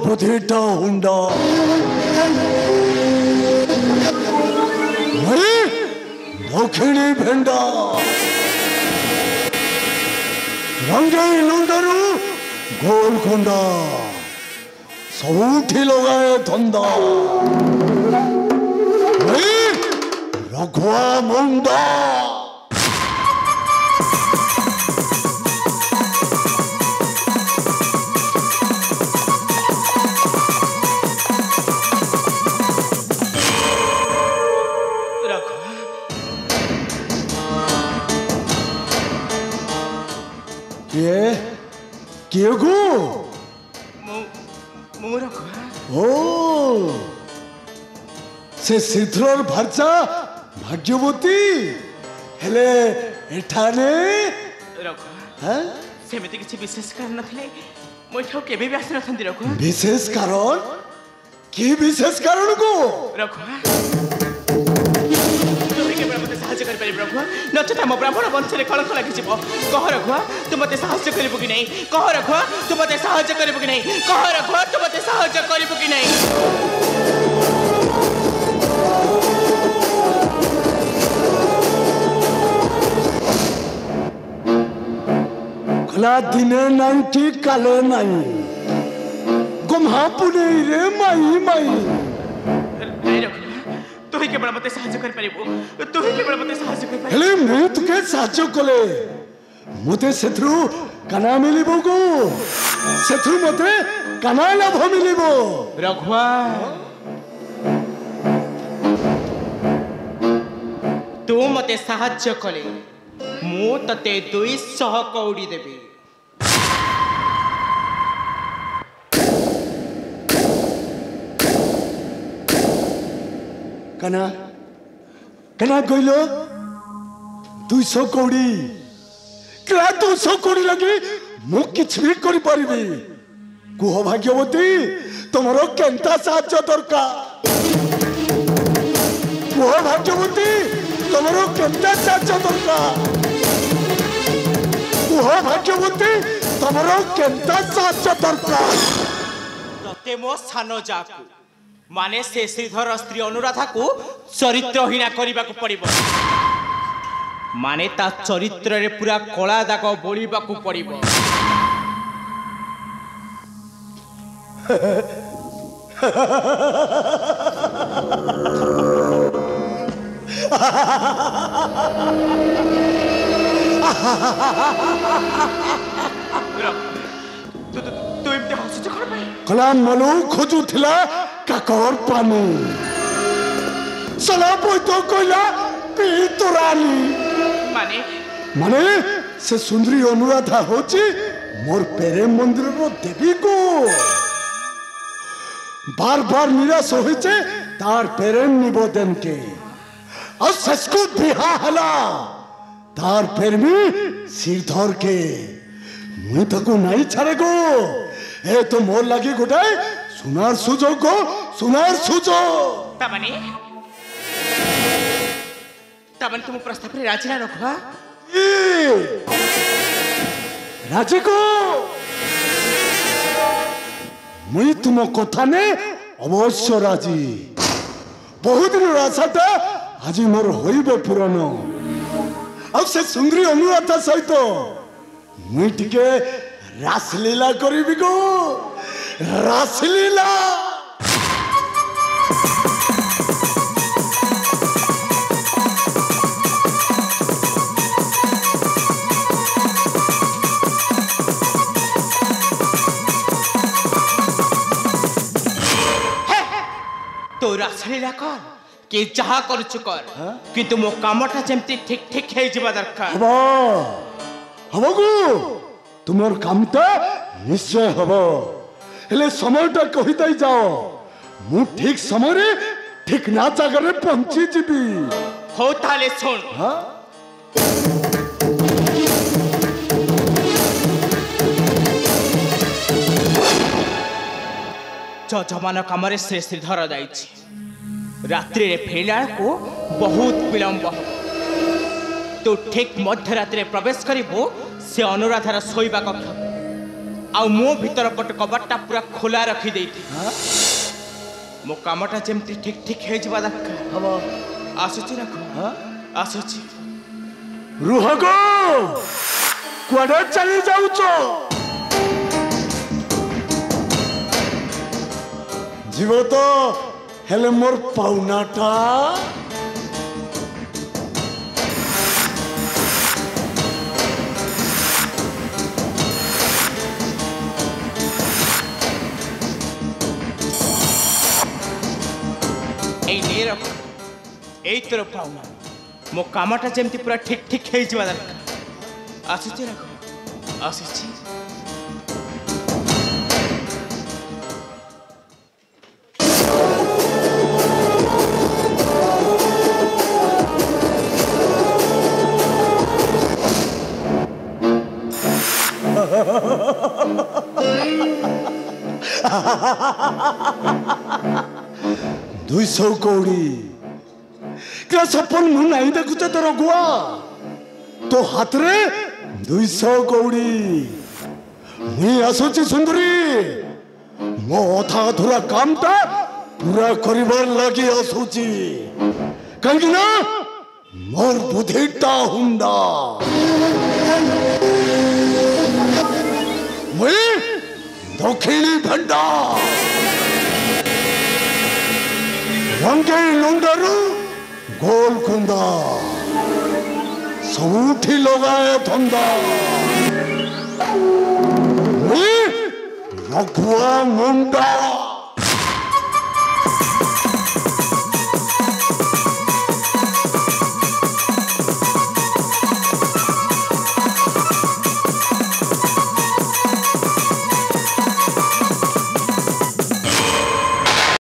बुद्धिटा हुंडा दक्षिणी भेंडा रंगे लुंडरू गोलकोंडा सबुठी लगाए धंदा रघुआ मुंडा किए गो ओ से सिद्धर भाषा भाग्यवती हेले एठाने रघु सेमिति किछि विशेष कारण नथिले मोठो केबे भी आसी नथंती रघु विशेष कारण की विशेष कारण को रघु साहाଯ୍य कर पारि रघु नचेत मो ब्राह्मण वंशरे कलंक लागि जिवो कह रघु तू मते साहाଯ୍य करिबो कि नहीं कह रघु तू मते साहाଯ୍य करिबो कि नहीं कह रघु तू मते साहाଯ୍य करिबो कि नहीं कला दिने नहीं ठीक काले नहीं गुम्हापुने रे माई माई तू ही केवल मते साहाଯ୍य कर परिबो तू ही केवल मते साहाଯ୍य कर परिबो हेले मु तुके साहाଯ୍य कले मते सेथरु काना मिलिबो गो सेथरु मते काना लाभ मिलिबो रघुआ तू मते साहाଯ୍य कले मु तते 200 कौड़ी देबी कना कना गइलो 200 कौड़ी क्या 200 कौड़ी लगी मु किछ भी करि परिबी कुह भाग्यवती तमरो केंता साहाଯ୍य दरकार कुह भाग्यवती तमरो केंता साहाଯ୍य दरकार कुह भाग्यवती तमरो केंता साहाଯ୍य दरकार तते मो सानो जाकू माने से श्रीधर स्त्री अनुराधा को चरित्रहीना करने को पड़िबो माने ता चरित्र रे पूरा कला दाग बोलिबा को पड़िबो तू एमते हसुच कर भाई कला मनु खोजु थिला काकर पानी सला पोई तो कोइला पी तोरानी माने माने से सुंदरी अनुराधा होची मोर प्रेम मंदिर रो देवी को बार बार निराश होइचे तार प्रेम निवेदन के और ससको बिहा हला तार प्रेमी सिरधर के मुई तको नहीं छाड़े गो ए तो मोर लगी गोटाए सुनार सुजो को सुनार सुजो तमने तुम प्रस्ताव रे राजी ना रखवा राजी को मुई तुम कथा ने अवश्य राजी बहुत दिन आशाटा आज मोर होइबो पूरण अब से सुंदरी अनुराधा सहित मुई टिके रासलीला करिबी गो रासलीला तो रासलीला कर कि जहा करूछु कर किंतु मो कामटा जेमती ठीक ठीक हे जिबा दरकार हबो हबो गो तुमर कामटा निश्चय हबो हेले समयटा कहि दई जाओ मु ठीक समय रे ठीक ना जगह रे पहुंची जिबी हो ताले सुन हां जमान कम श्री श्रीधर जाई रात्रि रे फेला को बहुत विलंब हो तो ठीक मध्यरात्रि प्रवेश करिबो से अनुराधार शोइबा कक्ष आ मो भीतर पट कबाटा पूरा खोला रखी देती मो कामटा जेमती ठीक ठीक हे जबा दरकार हवा आसुची रखो आसुची रुह गो कुआडे चली जाउचो जीव तो हेले मोर पाउनाटा এই তোর পাওনা মো কামটা যেমতি পুরা ঠিক ঠিক হয়ে যাওয়া দরকার আসুছি রাখো আসুছি दुईशौ कौड़ी क्या सपन मु नहीं देखुचे तो रघुआ तो हाथ रे 200 कौड़ी मुई आसुची सुंदरी मो अथा अधूरा काम ता पूरा करिबार लगी आसुची कहीं ना मोर बुद्धिटा हुंडा मुई दक्षिणी भंडा रंगे लुंडरू गोलकुंदा सबूठी लगाए धंदा रघुआ मुंडा